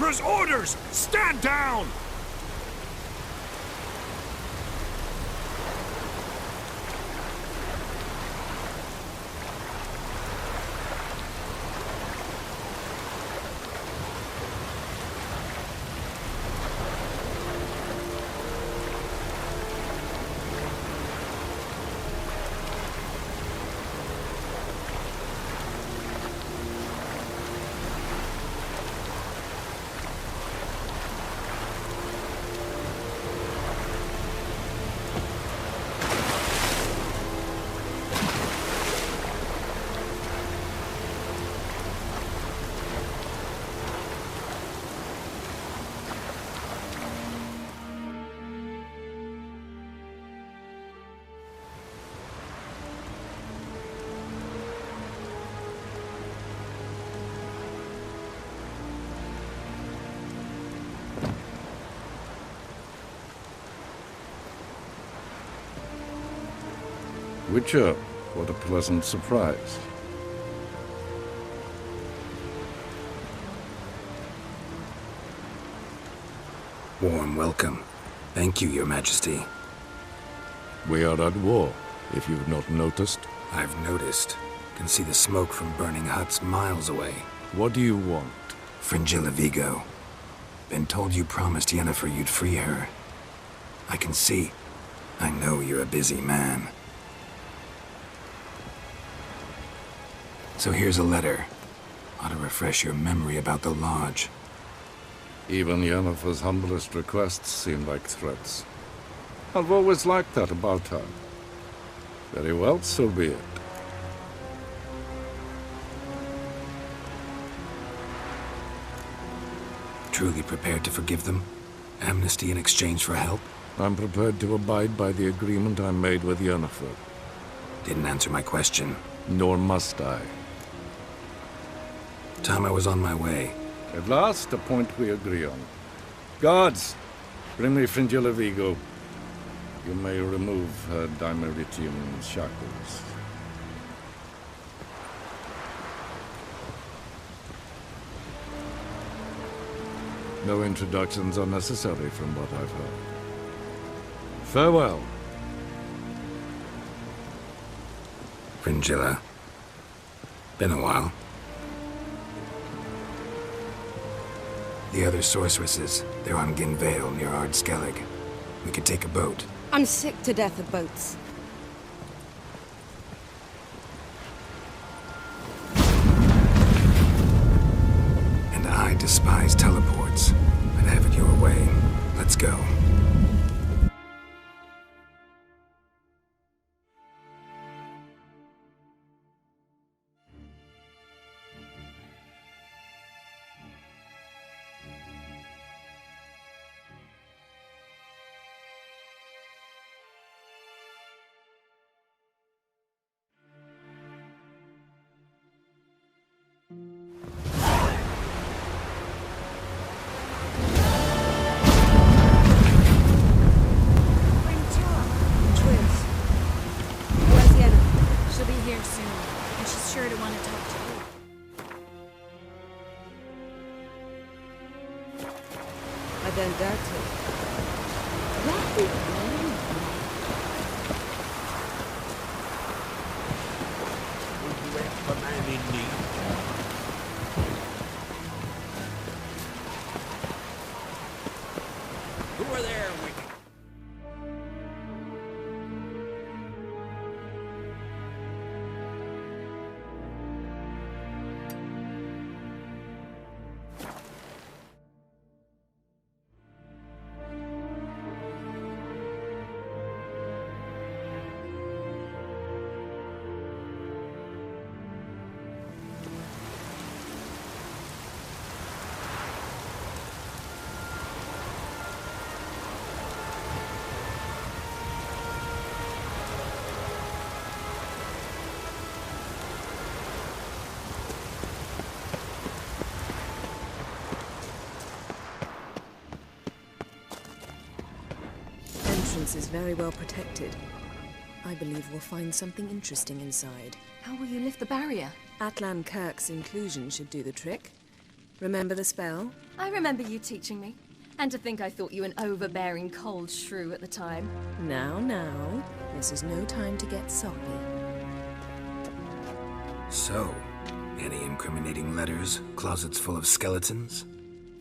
Emperor's orders! Stand down! Witcher, what a pleasant surprise. Warm welcome. Thank you, Your Majesty. We are at war, if you've not noticed. I've noticed. Can see the smoke from burning huts miles away. What do you want? Fringilla Vigo. Been told you promised Yennefer you'd free her. I can see. I know you're a busy man. So here's a letter. Ought to refresh your memory about the Lodge. Even Yennefer's humblest requests seem like threats. I've always liked that about her. Very well, so be it. Truly prepared to forgive them? Amnesty in exchange for help? I'm prepared to abide by the agreement I made with Yennefer. Didn't answer my question. Nor must I. Time I was on my way. At last, a point we agree on. Guards, bring me Fringilla Vigo. You may remove her Dimeritium shackles. No introductions are necessary from what I've heard. Farewell. Fringilla. Been a while. The other sorceresses, they're on Ginvale near Ard Skellig. We could take a boat. I'm sick to death of boats. And I despise teleports. I'd have it your way. Let's go. I don't doubt it. The man in need. Who are there, wicked? Is very well protected. I believe we'll find something interesting inside. How will you lift the barrier? Atlan Kirk's inclusion should do the trick. Remember the spell? I remember you teaching me. And to think I thought you an overbearing cold shrew at the time. Now. This is no time to get soppy. So, any incriminating letters? Closets full of skeletons?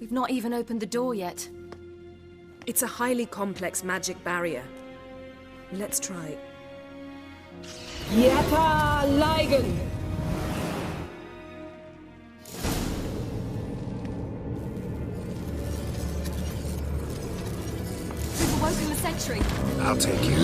We've not even opened the door yet. It's a highly complex magic barrier. Let's try. Yata Ligen! We've awoken the sentry. I'll take you.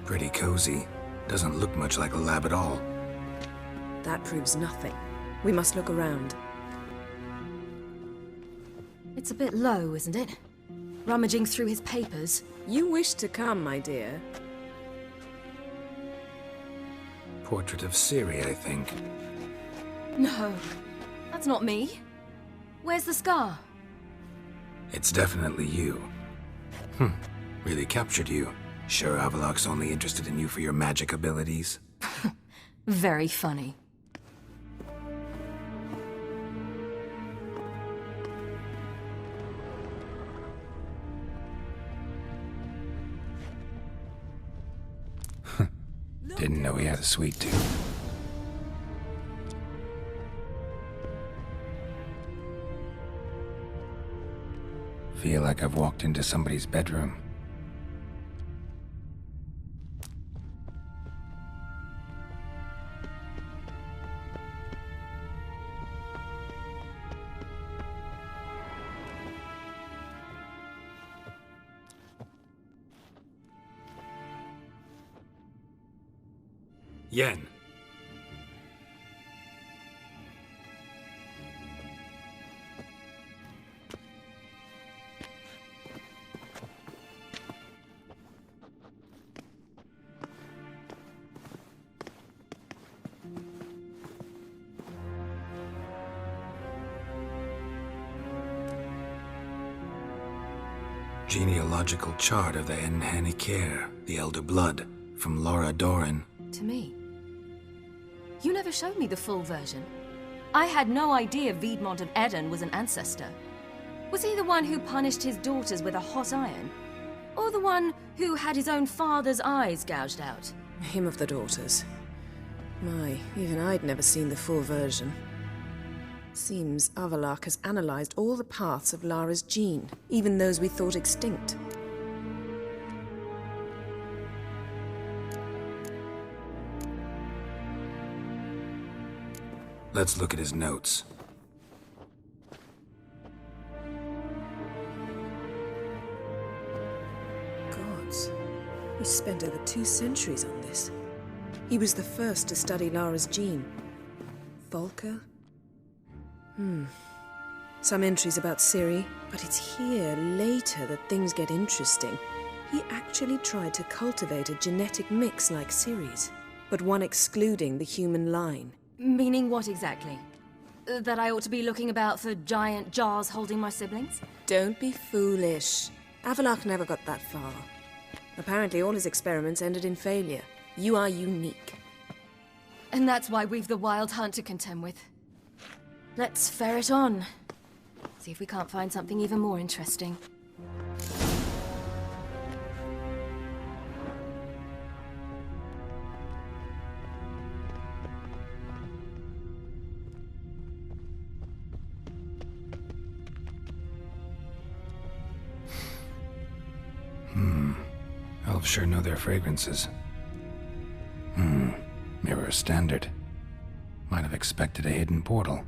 Pretty cozy. Doesn't look much like a lab at all. That proves nothing. We must look around. It's a bit low, isn't it? Rummaging through his papers. You wish to come, my dear. Portrait of Ciri, I think. No, that's not me. Where's the scar? It's definitely you. Really captured you. Sure Avallac'h's only interested in you for your magic abilities? Very funny. Didn't know he had a sweet tooth. Feel like I've walked into somebody's bedroom. Yen. Genealogical chart of the Enhanikir, the Elder Blood, from Laura Doran. To me. You never showed me the full version. I had no idea Viedmont of Eden was an ancestor. Was he the one who punished his daughters with a hot iron? Or the one who had his own father's eyes gouged out? Him of the daughters. My, even I'd never seen the full version. Seems Avallac'h has analyzed all the paths of Lara's gene, even those we thought extinct. Let's look at his notes. Gods. He spent over 2 centuries on this. He was the first to study Lara's gene. Volker? Some entries about Ciri, but it's here, later, that things get interesting. He actually tried to cultivate a genetic mix like Ciri's, but one excluding the human line. Meaning what exactly? That I ought to be looking about for giant jars holding my siblings? Don't be foolish. Avallac'h never got that far. Apparently all his experiments ended in failure. You are unique. And that's why we've the Wild Hunt to contend with. Let's ferret on. See if we can't find something even more interesting. elves sure know their fragrances. Mirror standard. Might have expected a hidden portal.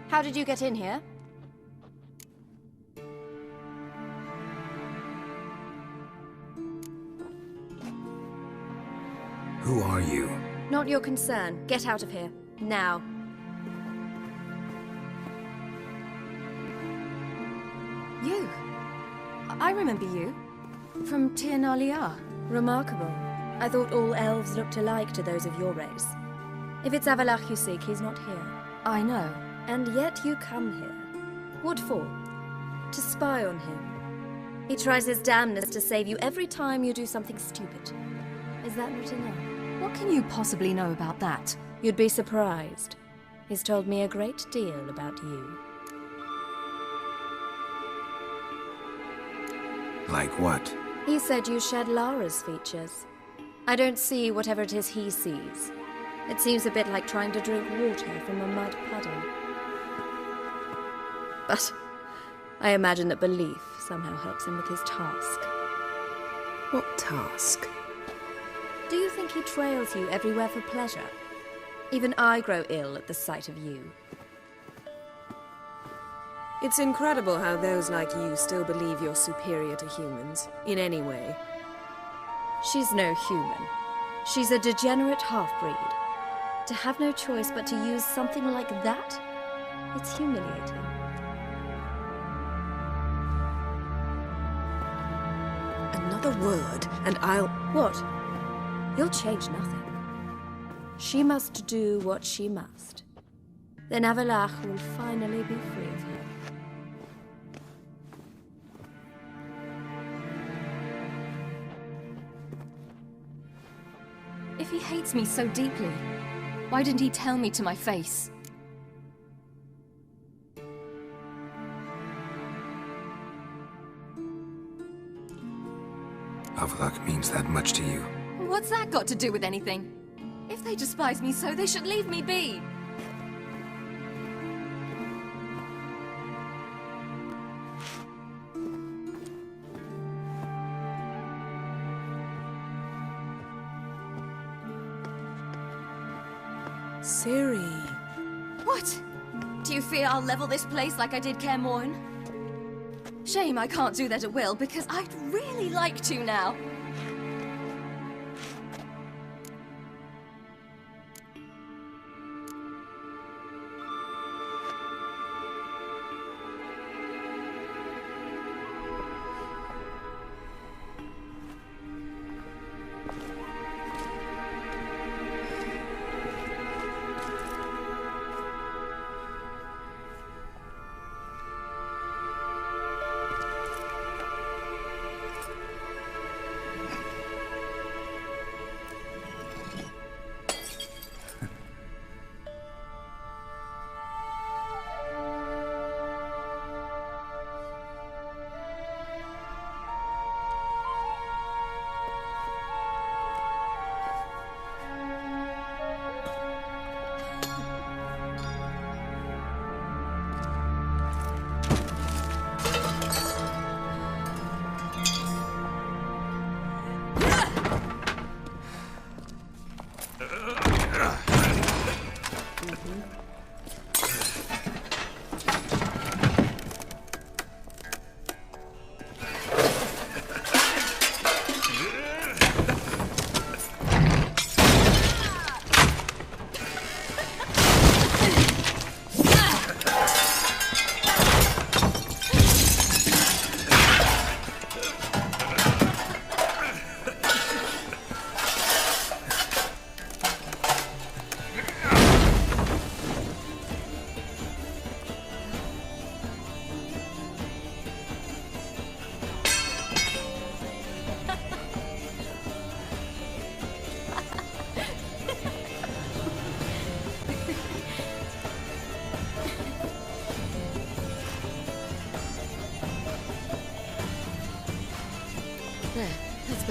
How did you get in here? Who are you? Not your concern. Get out of here. Now. You. I remember you. From Tir Nalia. Remarkable. I thought all elves looked alike to those of your race. If it's Avallac'h you seek, he's not here. I know. And yet you come here. What for? To spy on him. He tries his damnedest to save you every time you do something stupid. Is that not enough? What can you possibly know about that? You'd be surprised. He's told me a great deal about you. Like what? He said you shared Lara's features. I don't see whatever it is he sees. It seems a bit like trying to drink water from a mud puddle. But I imagine that belief somehow helps him with his task. What task? Do you think he trails you everywhere for pleasure? Even I grow ill at the sight of you. It's incredible how those like you still believe you're superior to humans, in any way. She's no human. She's a degenerate half-breed. To have no choice but to use something like that? It's humiliating. Another word, and I'll... What? You'll change nothing. She must do what she must. Then Avallac'h will finally be free of her. If he hates me so deeply, why didn't he tell me to my face? Avallac'h means that much to you. What's that got to do with anything? If they despise me so, they should leave me be. Ciri. What? Do you fear I'll level this place like I did Kaer Morhen? Shame I can't do that at will, because I'd really like to now.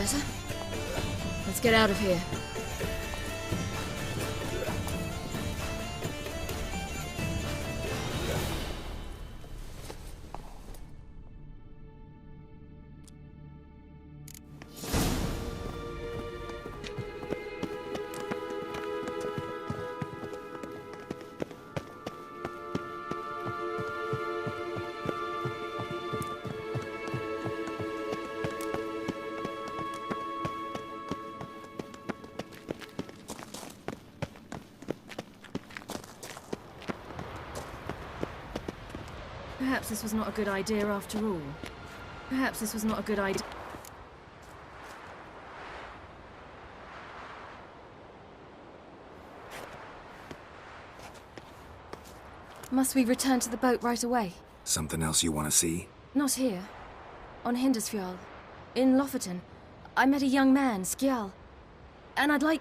better. Let's get out of here. Perhaps this was not a good idea after all. Perhaps this was not a good idea. Must we return to the boat right away? Something else you want to see? Not here. On Hindersfjall. In Lofoten. I met a young man, Skjal. And I'd like...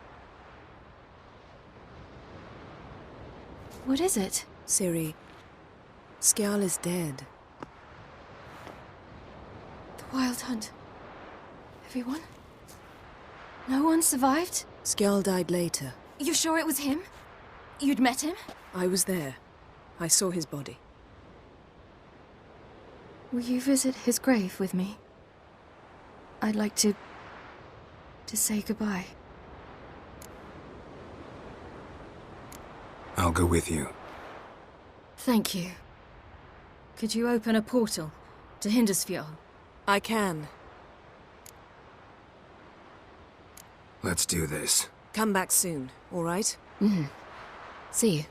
What is it? Ciri, Skjal is dead. The Wild Hunt. Everyone? No one survived? Skjal died later. You sure it was him? You'd met him? I was there. I saw his body. Will you visit his grave with me? I'd like to say goodbye. I'll go with you. Thank you. Could you open a portal to Hindersfjall? I can. Let's do this. Come back soon, all right? See you.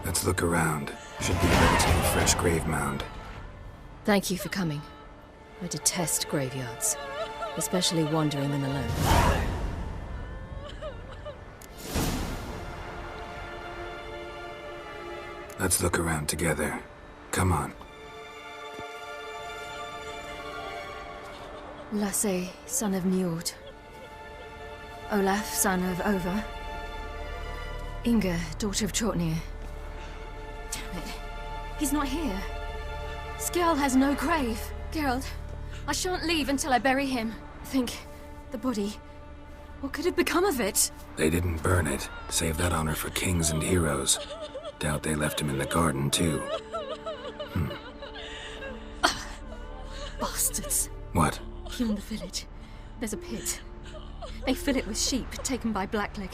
Let's look around. Should be a relatively fresh grave mound. Thank you for coming. I detest graveyards, especially wandering them alone. Let's look around together. Come on. Lasse, son of Njord. Olaf, son of Over. Inga, daughter of Trotnir. Damn it. He's not here. Skjal has no grave. Geralt, I shan't leave until I bury him. Think, the body. What could have become of it? They didn't burn it. Save that honor for kings and heroes. Doubt they left him in the garden, too. Bastards. What? Here in the village, there's a pit. They fill it with sheep taken by Blackleg.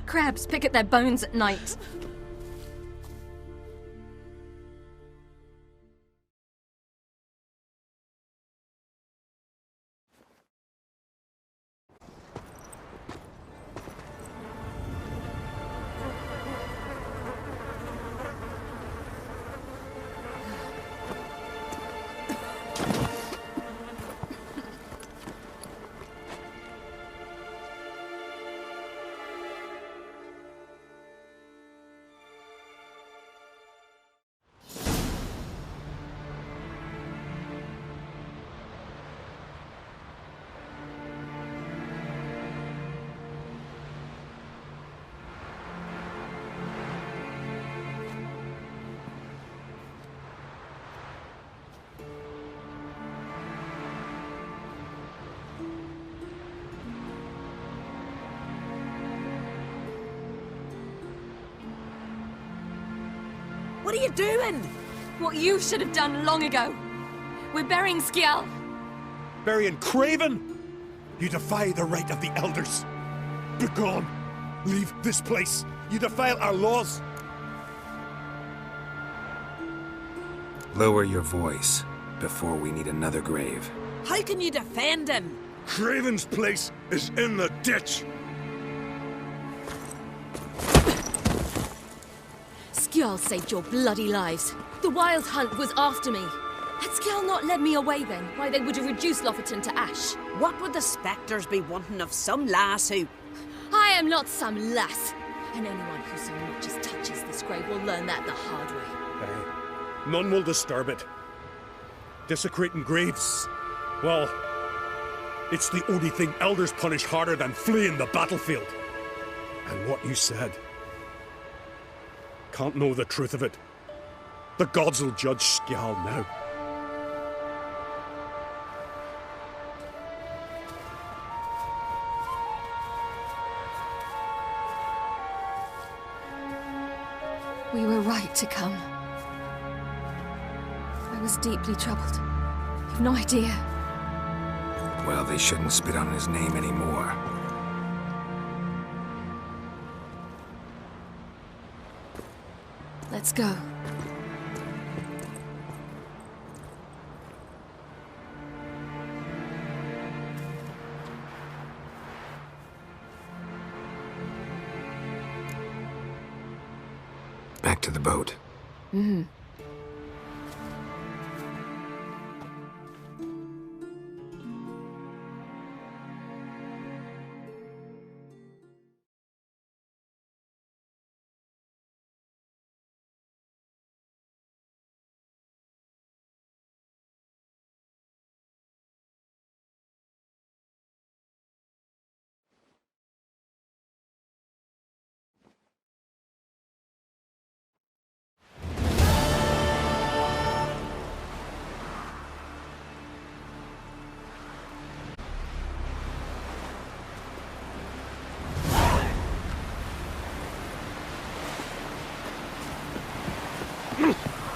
Crabs pick at their bones at night. What are you doing? What you should have done long ago. We're burying Skjal. Burying Craven? You defy the right of the elders. Begone! Leave this place. You defile our laws. Lower your voice before we need another grave. How can you defend him? Craven's place is in the ditch. Skjal saved your bloody lives. The Wild Hunt was after me. Had Skjal not led me away then, why they would have reduced Lofoten to ash. What would the spectres be wanting of some lass who... I am not some lass. And anyone who so much as touches this grave will learn that the hard way. None will disturb it. Desecrating graves, well, it's the only thing elders punish harder than fleeing the battlefield. And what you said. Can't know the truth of it. The gods will judge Skjal now. We were right to come. I was deeply troubled. You've no idea. Well, they shouldn't spit on his name anymore. Let's go. Back to the boat. Mm-hmm.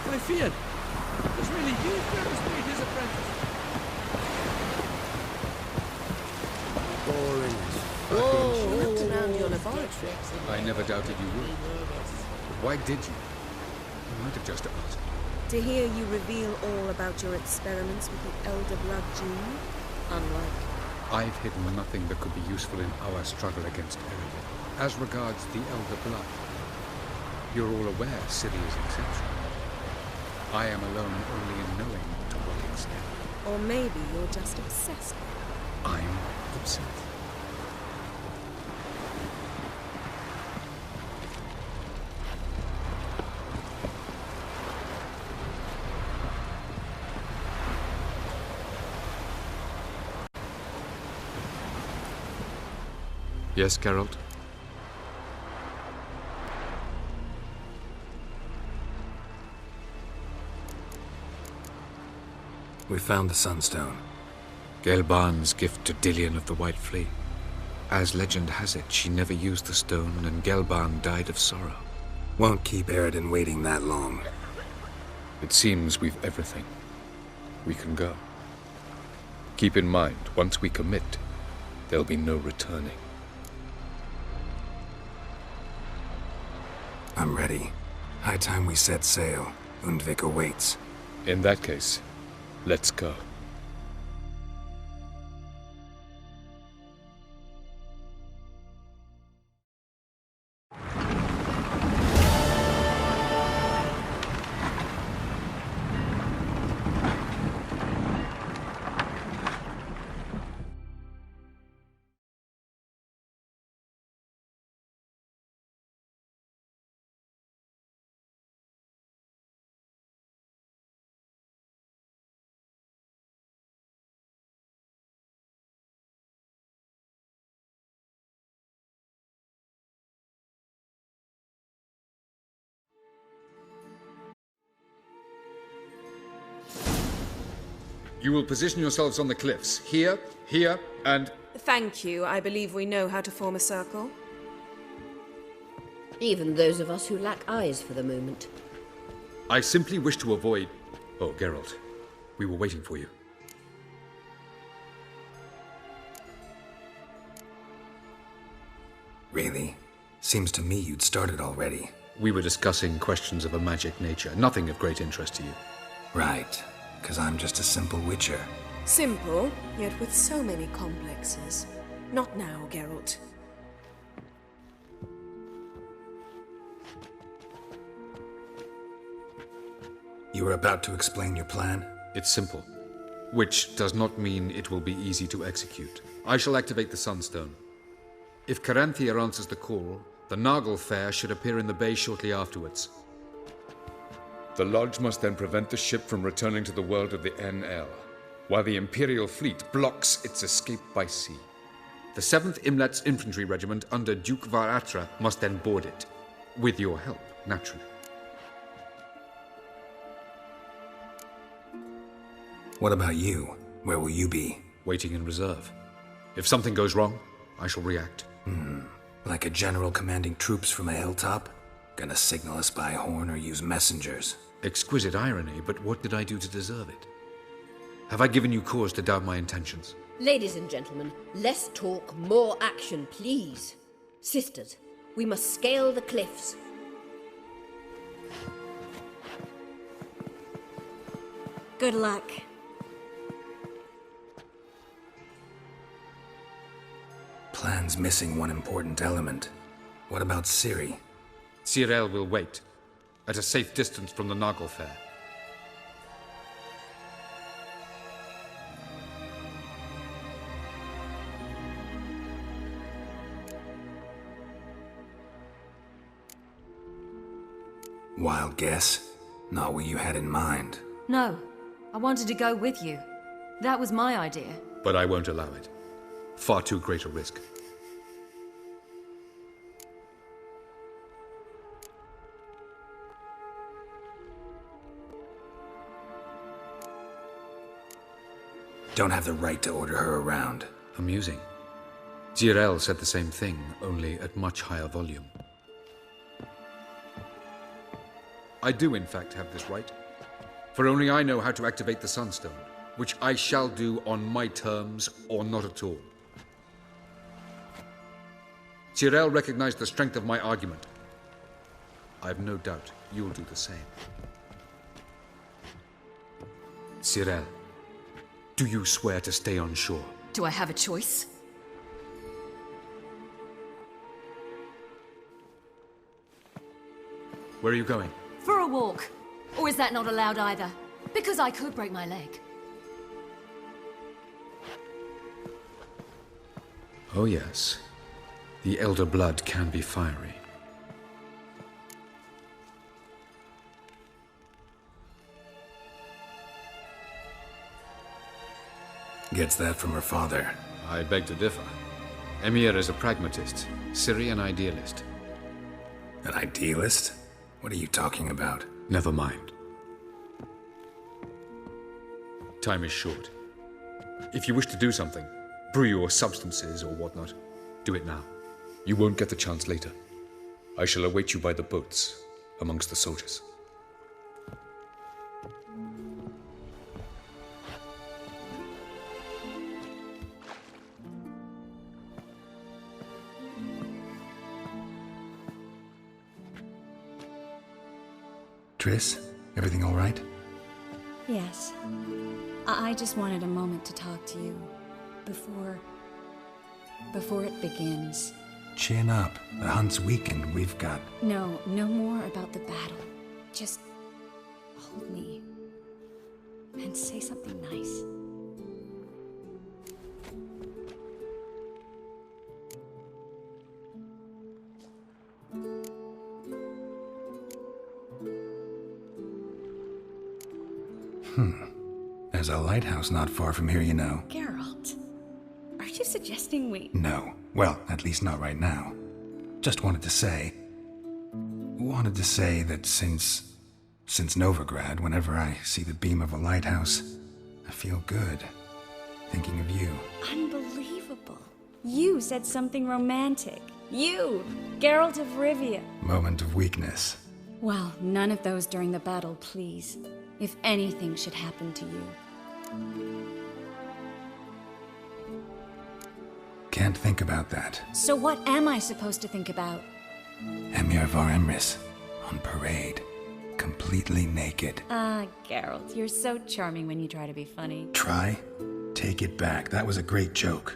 I feared. It was really you who was made his apprentice. Boring. You looked around your laboratory. I never doubted you would. But why did you? You might have just asked. To hear you reveal all about your experiments with the Elder Blood gene, unlike... I've hidden nothing that could be useful in our struggle against Eredin. As regards the Elder Blood, you're all aware Ciri is exceptional. I am alone only in knowing to what extent. Or maybe you're just obsessed. I'm obsessed. Yes, Geralt? We found the Sunstone. Gelban's gift to Dillion of the White Fleet. As legend has it, she never used the stone, and Gelban died of sorrow. Won't keep Eredin waiting that long. It seems we've everything. We can go. Keep in mind, once we commit, there'll be no returning. I'm ready. High time we set sail. Undvik awaits. In that case, let's go. You will position yourselves on the cliffs. Here, here, and... Thank you. I believe we know how to form a circle. Even those of us who lack eyes for the moment. I simply wish to avoid... Oh, Geralt. We were waiting for you. Really? Seems to me you'd started already. We were discussing questions of a magic nature. Nothing of great interest to you. Right. Because I'm just a simple witcher. Simple, yet with so many complexes. Not now, Geralt. You were about to explain your plan? It's simple. Which does not mean it will be easy to execute. I shall activate the Sunstone. If Caranthia answers the call, the Naglfar should appear in the bay shortly afterwards. The Lodge must then prevent the ship from returning to the world of the NL, while the Imperial fleet blocks its escape by sea. The 7th Imlet's infantry regiment under Duke Varatra must then board it. With your help, naturally. What about you? Where will you be? Waiting in reserve. If something goes wrong, I shall react. Like a general commanding troops from a hilltop? Gonna signal us by horn or use messengers? Exquisite irony, but what did I do to deserve it? Have I given you cause to doubt my intentions? Ladies and gentlemen, less talk, more action, please. Sisters, we must scale the cliffs. Good luck. Plan's missing one important element. What about Ciri? Cyril will wait, at a safe distance from the Naglfar. Wild guess? Not what you had in mind. No, I wanted to go with you. That was my idea. But I won't allow it. Far too great a risk. Don't have the right to order her around. Amusing. Cyril said the same thing, only at much higher volume. I do, in fact, have this right. For only I know how to activate the Sunstone, which I shall do on my terms or not at all. Cyril recognized the strength of my argument. I have no doubt you'll do the same. Cyril, do you swear to stay on shore? Do I have a choice? Where are you going? For a walk. Or is that not allowed either? Because I could break my leg. Oh yes. The Elder Blood can be fiery. Gets that from her father. I beg to differ. Emir is a pragmatist, Ciri an idealist. An idealist? What are you talking about? Never mind. Time is short. If you wish to do something, brew your substances or whatnot, do it now. You won't get the chance later. I shall await you by the boats, amongst the soldiers. Triss, everything all right? Yes. I just wanted a moment to talk to you. Before it begins. Chin up. The hunt's weakened. We've got... No more about the battle. Just hold me. And say something nice. There's a lighthouse not far from here, you know. Geralt, are you suggesting we... No. Well, at least not right now. Just wanted to say that since Novigrad, whenever I see the beam of a lighthouse, I feel good. Thinking of you. Unbelievable. You said something romantic. You, Geralt of Rivia. Moment of weakness. Well, none of those during the battle, please. If anything should happen to you. Can't think about that. So what am I supposed to think about? Emir Var Emrys, on parade. Completely naked. Ah, Geralt, you're so charming when you try to be funny. Try? Take it back. That was a great joke.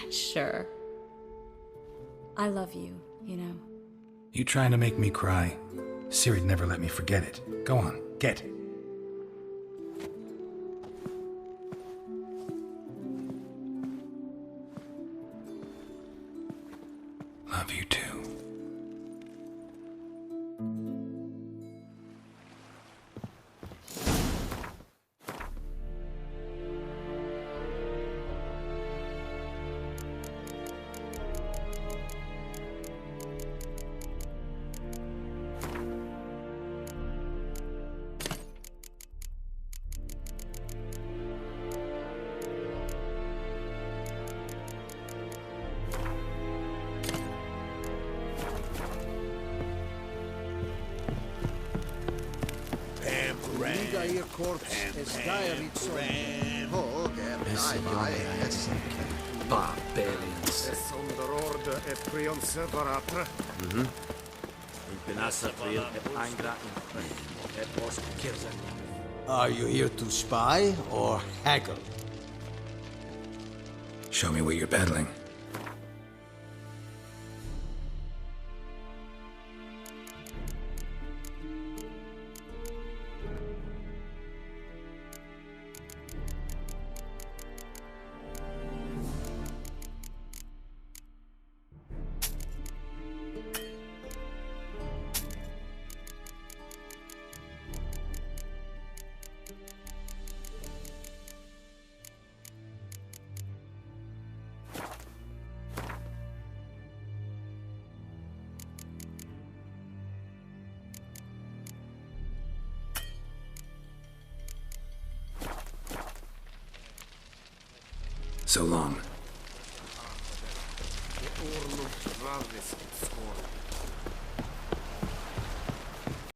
Sure. I love you, you know. You trying to make me cry? Ciri'd never let me forget it. Go on, get. Love you too. corpse is diary Barbarians. Are you here to spy or haggle? Show me what you're peddling. So long.